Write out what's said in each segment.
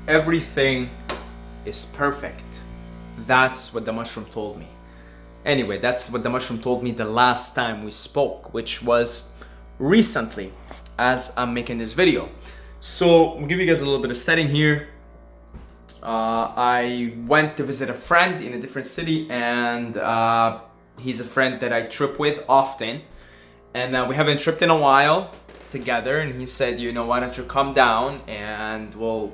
everything is perfect. That's what the mushroom told me. Anyway, that's what the mushroom told me the last time we spoke, which was recently as I'm making this video. So I'll give you guys a little bit of setting here. I went to visit a friend in a different city, and he's a friend that I trip with often, and we haven't tripped in a while together. And he said, you know, why don't you come down and we'll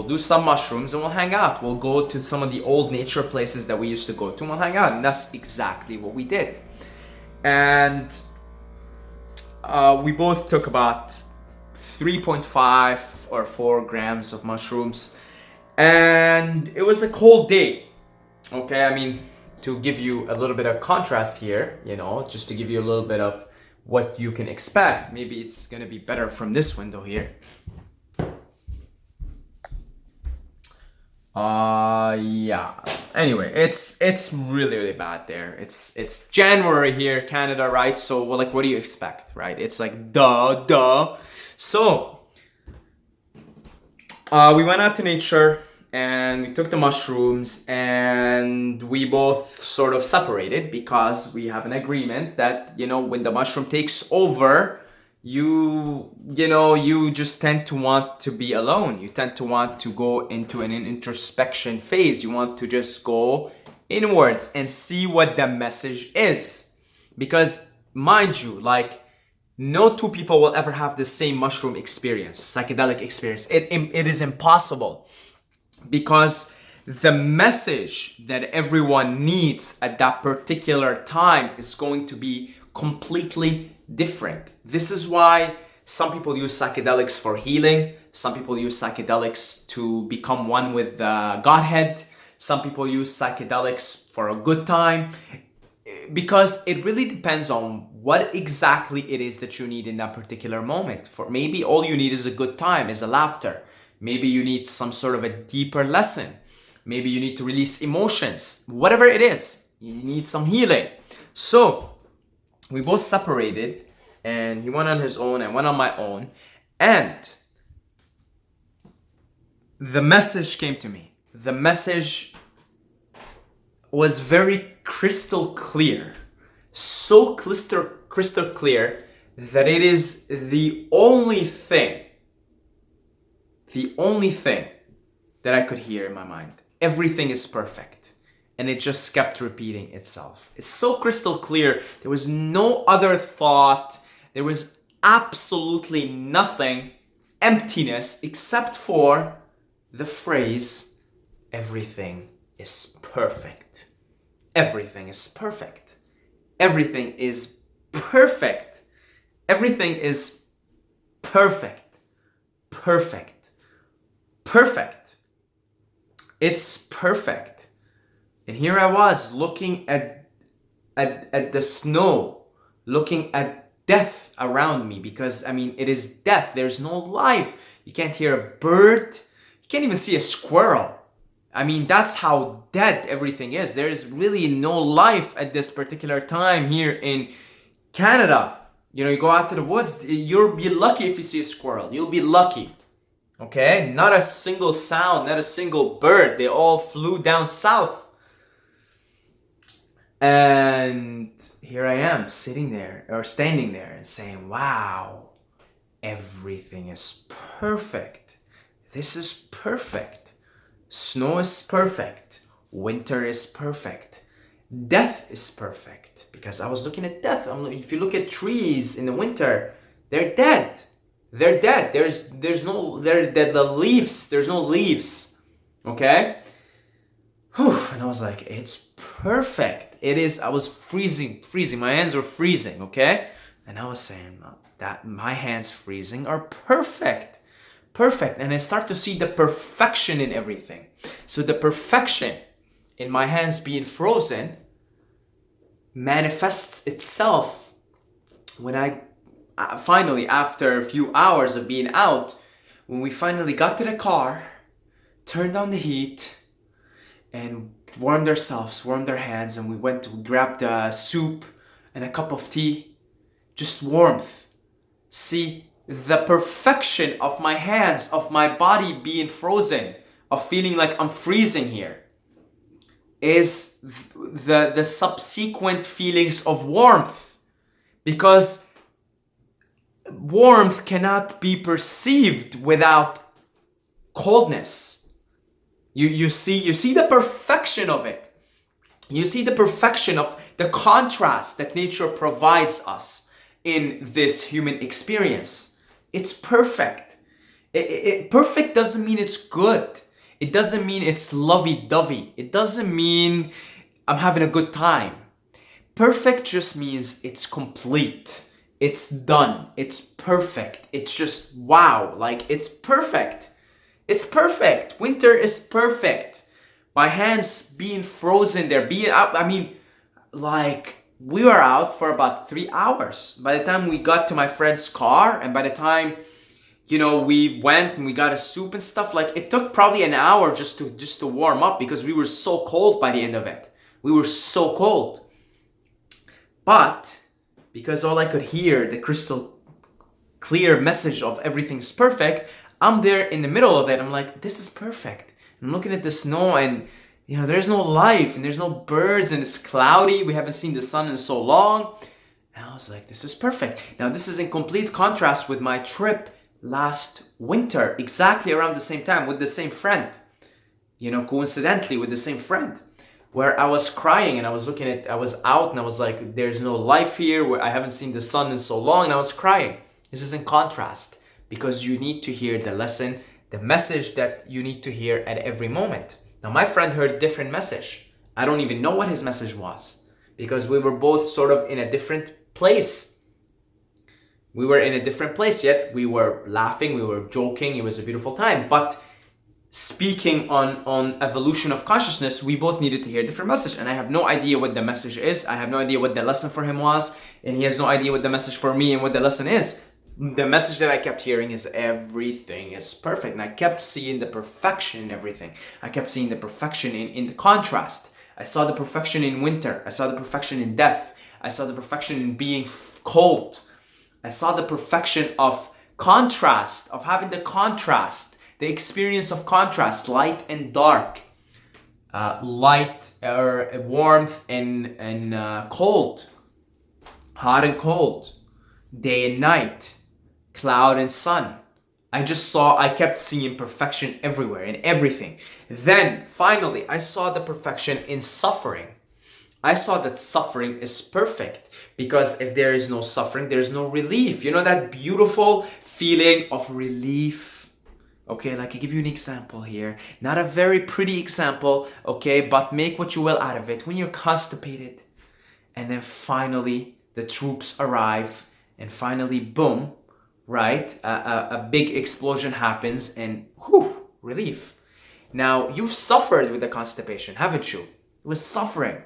do some mushrooms and we'll hang out. We'll go to some of the old nature places that we used to go to and we'll hang out. And that's exactly what we did. And we both took about 3.5 or 4 grams of mushrooms. And it was a cold day. Okay, I mean, to give you a little bit of contrast here, you know, just to give you a little bit of what you can expect. Maybe it's gonna be better from this window here. Yeah. Anyway, it's really bad there. It's January here, Canada, right? So, well, like, what do you expect, right? It's like duh. So, we went out to nature and we took the mushrooms, and we both sort of separated because we have an agreement that, you know, when the mushroom takes over, you just tend to want to be alone. You tend to want to go into an introspection phase. You want to just go inwards and see what the message is. Because, mind you, like, no two people will ever have the same mushroom experience, psychedelic experience. It is impossible, because the message that everyone needs at that particular time is going to be completely different. This is why some people use psychedelics for healing. Some people use psychedelics to become one with the Godhead. Some people use psychedelics for a good time. Because it really depends on what exactly it is that you need in that particular moment. For maybe all you need is a good time, is a laughter. Maybe you need some sort of a deeper lesson. Maybe you need to release emotions. Whatever it is, you need some healing. So we both separated, and he went on his own, I went on my own, and the message came to me. The message was very crystal clear. So crystal clear that it is the only thing that I could hear in my mind. Everything is perfect. And it just kept repeating itself. It's so crystal clear. There was no other thought. There was absolutely nothing, emptiness, except for the phrase, everything is perfect. Everything is perfect. Everything is perfect. Everything is perfect. Perfect. Perfect. It's perfect. And here I was looking at the snow, looking at death around me, because, I mean, it is death. There's no life. You can't hear a bird. You can't even see a squirrel. I mean, that's how dead everything is. There is really no life at this particular time here in Canada. You know, you go out to the woods, you'll be lucky if you see a squirrel. You'll be lucky. Okay? Not a single sound, not a single bird. They all flew down south. And here I am sitting there, or standing there, and saying, wow, everything is perfect. This is perfect. Snow is perfect. Winter is perfect. Death is perfect. Because I was looking at death. If you look at trees in the winter, they're dead. They're dead. There's no leaves. Okay? Whew. And I was like, it's perfect. It is. I was freezing. My hands were freezing, okay? And I was saying that my hands freezing are perfect. Perfect. And I start to see the perfection in everything. So the perfection in my hands being frozen manifests itself when I finally, after a few hours of being out, when we finally got to the car, turned on the heat, and warmed ourselves, warmed our hands, and we grabbed a soup and a cup of tea. Just warmth. See, the perfection of my hands, of my body being frozen, of feeling like I'm freezing here, is the subsequent feelings of warmth, because warmth cannot be perceived without coldness. You see the perfection of it. You see the perfection of the contrast that nature provides us in this human experience. It's perfect. Perfect doesn't mean it's good. It doesn't mean it's lovey-dovey. It doesn't mean I'm having a good time. Perfect just means it's complete. It's done. It's perfect. It's just wow. Like, it's perfect. It's perfect. Winter is perfect. My hands being frozen there, being out. I mean, like, we were out for about 3 hours. By the time we got to my friend's car, and by the time, we went and we got a soup and stuff, like, it took probably an hour just to warm up, because we were so cold by the end of it. We were so cold. But because all I could hear, the crystal clear message of everything's perfect, I'm there in the middle of it. I'm like, this is perfect. I'm looking at the snow, and there's no life, and there's no birds, and it's cloudy. We haven't seen the sun in so long. And I was like, this is perfect. Now, this is in complete contrast with my trip last winter, exactly around the same time, with the same friend. Coincidentally with the same friend, where I was crying, and I was out, and I was like, there's no life here, where I haven't seen the sun in so long, and I was crying. This is in contrast, because you need to hear the lesson, the message that you need to hear at every moment. Now, my friend heard a different message. I don't even know what his message was, because we were both sort of in a different place. We were in a different place, yet we were laughing, we were joking, it was a beautiful time. But speaking on evolution of consciousness, we both needed to hear a different message. And I have no idea what the message is. I have no idea what the lesson for him was. And he has no idea what the message for me and what the lesson is. The message that I kept hearing is everything is perfect. And I kept seeing the perfection in everything. I kept seeing the perfection in the contrast. I saw the perfection in winter. I saw the perfection in death. I saw the perfection in being cold. I saw the perfection of contrast, of having the contrast, the experience of contrast, light and dark, light or warmth and cold, hot and cold, day and night, cloud and sun. I kept seeing perfection everywhere, in everything. Then finally, I saw the perfection in suffering. I saw that suffering is perfect, because if there is no suffering, there is no relief. That beautiful feeling of relief. Okay, like I give you an example here. Not a very pretty example, okay, but make what you will out of it. When you're constipated, and then finally the troops arrive, and finally, boom, right? A big explosion happens, and whew, relief. Now, you've suffered with the constipation, haven't you? It was suffering.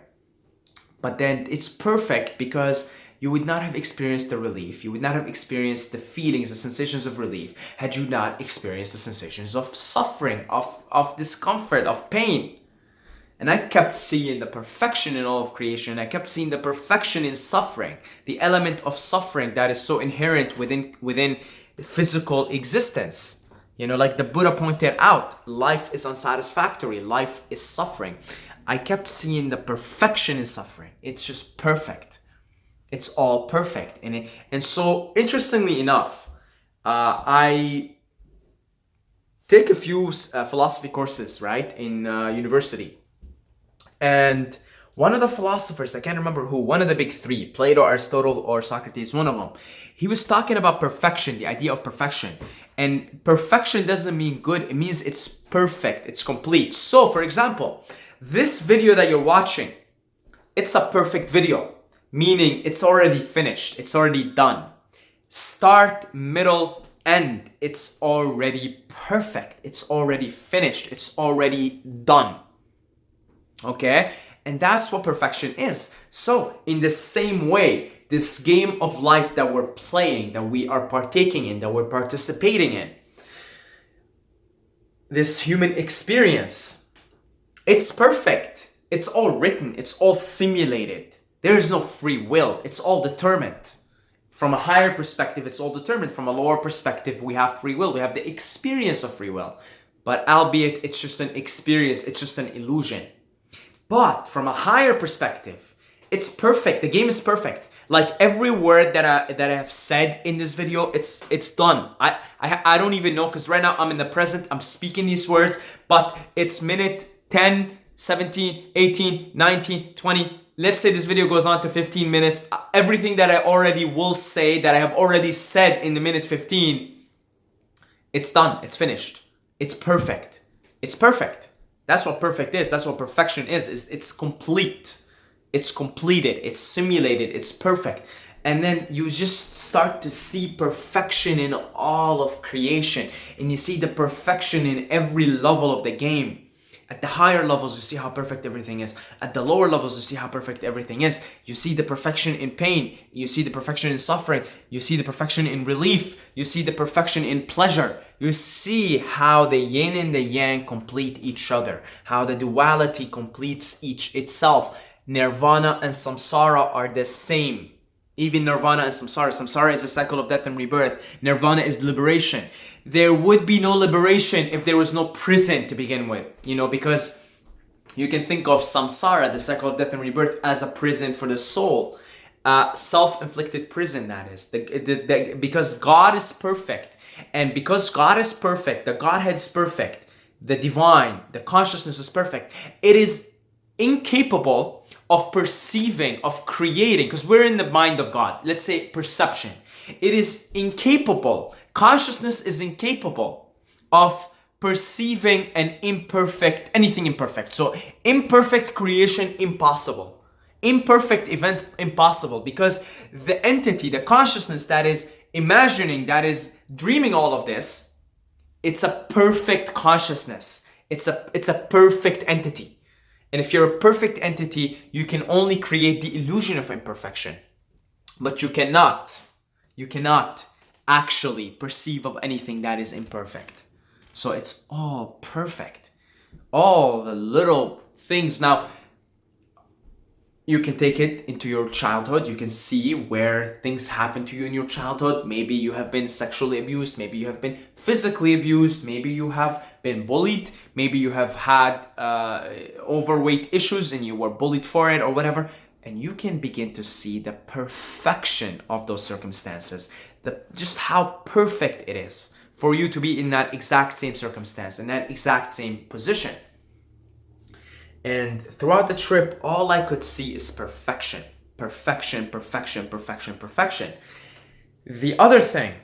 But then it's perfect, because you would not have experienced the relief. You would not have experienced the feelings, the sensations of relief, had you not experienced the sensations of suffering, of discomfort, of pain. And I kept seeing the perfection in all of creation. I kept seeing the perfection in suffering, the element of suffering that is so inherent within physical existence. Like the Buddha pointed out, life is unsatisfactory. Life is suffering. I kept seeing the perfection in suffering. It's just perfect. It's all perfect. And so, interestingly enough, I take a few philosophy courses, right, in university. And one of the philosophers, I can't remember who, one of the big three, Plato, Aristotle, or Socrates, one of them, he was talking about perfection, the idea of perfection. And perfection doesn't mean good. It means it's perfect. It's complete. So, for example, this video that you're watching, it's a perfect video, meaning it's already finished. It's already done. Start, middle, end. It's already perfect. It's already finished. It's already done. Okay? And that's what perfection is. So, in the same way, this game of life that we're playing, that we are partaking in, that we're participating in, this human experience, it's perfect. It's all written. It's all simulated. There is no free will. It's all determined. from a higher perspective, it's all determined. From a lower perspective, we have free will. We have the experience of free will. But albeit it's just an experience, it's just an illusion. But from a higher perspective, it's perfect. The game is perfect. Like every word that I have said in this video, it's done. I don't even know, because right now I'm in the present, I'm speaking these words, but it's minute 10, 17, 18, 19, 20. Let's say this video goes on to 15 minutes. Everything that I already will say, that I have already said in the minute 15, it's done. It's finished. It's perfect. It's perfect. That's what perfect is. That's what perfection is. It's complete. It's completed. It's simulated. It's perfect. And then you just start to see perfection in all of creation. And you see the perfection in every level of the game. At the higher levels, you see how perfect everything is. At the lower levels, you see how perfect everything is. You see the perfection in pain. You see the perfection in suffering. You see the perfection in relief. You see the perfection in pleasure. You see how the yin and the yang complete each other. How the duality completes itself. Nirvana and samsara are the same. Even nirvana and samsara. Samsara is a cycle of death and rebirth. Nirvana is liberation. There would be no liberation if there was no prison to begin with. Because you can think of samsara, the cycle of death and rebirth, as a prison for the soul. Self-inflicted prison, that is. Because God is perfect. And because God is perfect, the Godhead is perfect, the divine, the consciousness is perfect, it is incapable of perceiving, of creating, because we're in the mind of God. Let's say perception. It is incapable. Consciousness is incapable of perceiving anything imperfect. So imperfect creation, impossible. Imperfect event, impossible. Because the entity, the consciousness that is imagining, that is dreaming all of this, it's a perfect consciousness. It's a perfect entity. And if you're a perfect entity, you can only create the illusion of imperfection. But you cannot actually perceive of anything that is imperfect. So it's all perfect. All the little things. Now, you can take it into your childhood. You can see where things happen to you in your childhood. Maybe you have been sexually abused. Maybe you have been physically abused. Maybe you have been bullied. Maybe you have had overweight issues and you were bullied for it or whatever. And you can begin to see the perfection of those circumstances. Just how perfect it is for you to be in that exact same circumstance, in that exact same position. And throughout the trip, all I could see is perfection. Perfection, perfection, perfection, perfection. The other thing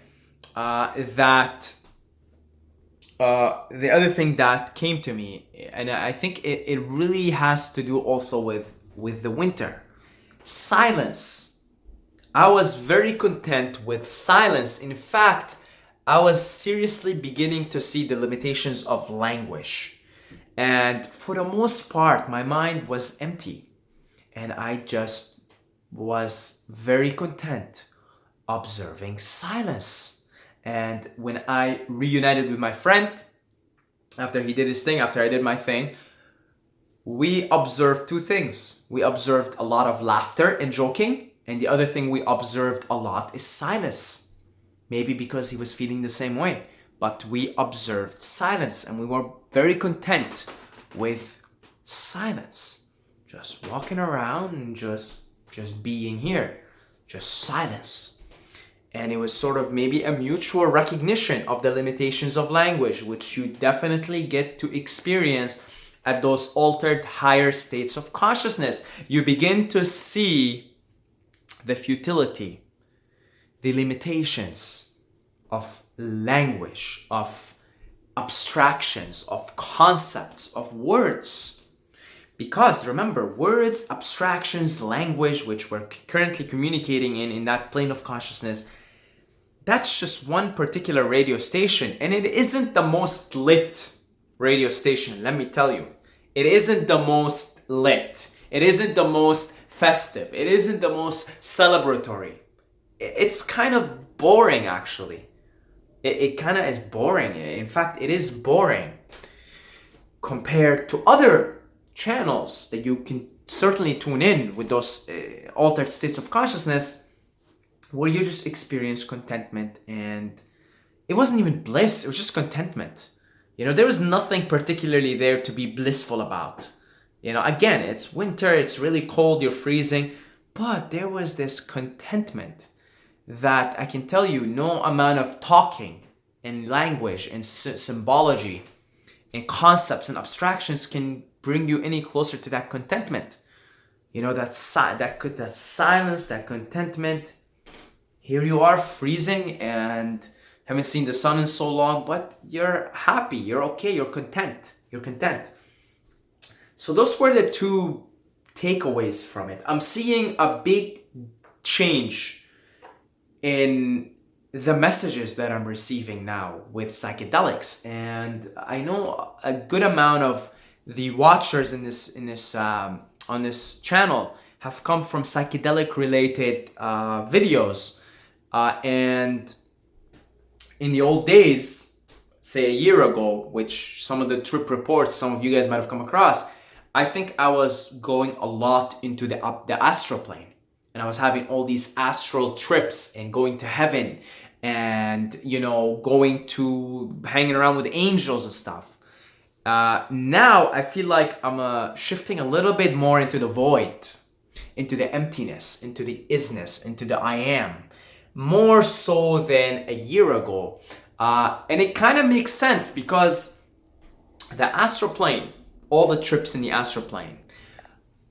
that came to me, and I think it really has to do also with the winter. Silence. I was very content with silence. In fact, I was seriously beginning to see the limitations of language. And for the most part, my mind was empty. And I just was very content observing silence. And when I reunited with my friend, after he did his thing, after I did my thing, we observed two things. We observed a lot of laughter and joking. And the other thing we observed a lot is silence. Maybe because he was feeling the same way. But we observed silence and we were very content with silence. Just walking around and just being here. Just silence. And it was sort of maybe a mutual recognition of the limitations of language, which you definitely get to experience at those altered higher states of consciousness. You begin to see the futility, the limitations of language, of abstractions, of concepts, of words. Because remember, words, abstractions, language, which we're currently communicating in that plane of consciousness, that's just one particular radio station. And it isn't the most lit radio station, let me tell you. It isn't the most lit. It isn't the most festive. It isn't the most celebratory. It's kind of boring, actually. It kind of is boring. In fact, it is boring compared to other channels that you can certainly tune in with those altered states of consciousness. where you just experience contentment, and it wasn't even bliss, it was just contentment. There was nothing particularly there to be blissful about. Again, it's winter, it's really cold, you're freezing, but there was this contentment that I can tell you no amount of talking and language and symbology and concepts and abstractions can bring you any closer to that contentment. That silence, that contentment. Here you are freezing and haven't seen the sun in so long, but you're happy, you're okay, you're content. So those were the two takeaways from it. I'm seeing a big change in the messages that I'm receiving now with psychedelics, and I know a good amount of the watchers on this channel have come from psychedelic related videos, and in the old days, say a year ago, which some of the trip reports some of you guys might have come across, I think I was going a lot into the astral plane, and I was having all these astral trips and going to heaven and going to hanging around with angels and stuff. Now I feel like I'm shifting a little bit more into the void, into the emptiness, into the isness, into the I am, more so than a year ago. And it kind of makes sense because the astral plane, all the trips in the astral plane,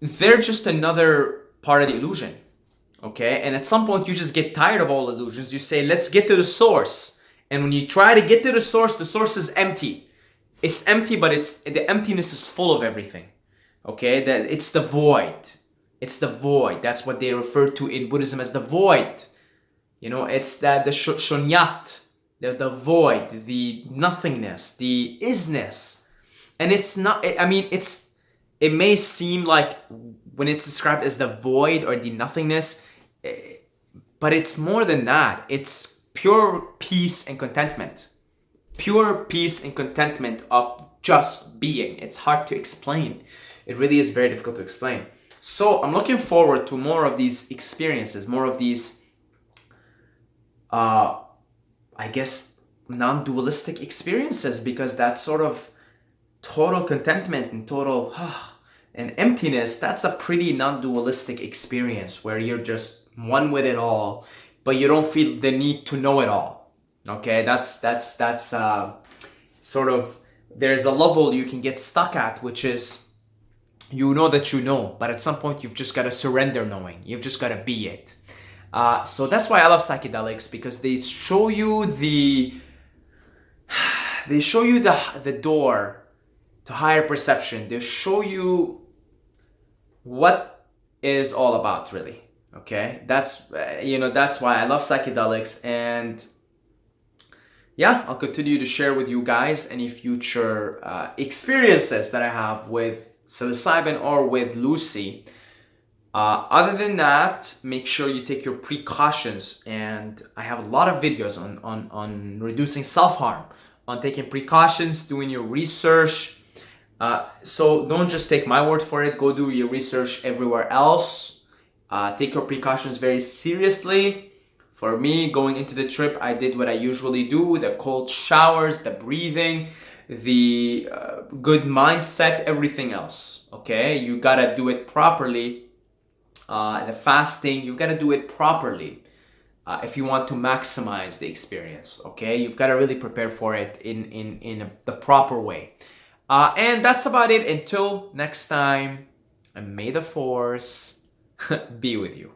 they're just another part of the illusion. Okay, and at some point you just get tired of all illusions. You say, let's get to the source. And when you try to get to the source is empty. It's empty, but the emptiness is full of everything. Okay, that it's the void. It's the void. That's what they refer to in Buddhism as the void. It's that the shunyat, the void, the nothingness, the isness. And it's not, it may seem like when it's described as the void or the nothingness, but it's more than that. It's pure peace and contentment. Pure peace and contentment of just being. It's hard to explain. It really is very difficult to explain. So I'm looking forward to more of these experiences, more of these, I guess, non-dualistic experiences, because that sort of total contentment and total and emptiness, that's a pretty non-dualistic experience where you're just one with it all, but you don't feel the need to know it all. Okay, that's sort of, there's a level you can get stuck at, which is that you know, but at some point you've just got to surrender knowing. You've just got to be it. So that's why I love psychedelics, because they show you the door to higher perception. They show you what it is all about, really. Okay, that's why I love psychedelics, and yeah, I'll continue to share with you guys any future experiences that I have with psilocybin or with Lucy. Other than that, make sure you take your precautions, and I have a lot of videos on reducing self-harm, on taking precautions, doing your research. So don't just take my word for it, go do your research everywhere else. Take your precautions very seriously. For me, going into the trip, I did what I usually do: the cold showers, the breathing, the good mindset, everything else. Okay, you gotta do it properly. The fasting, you gotta do it properly if you want to maximize the experience. Okay, you've got to really prepare for it in the proper way. And that's about it. Until next time, and may the force be with you.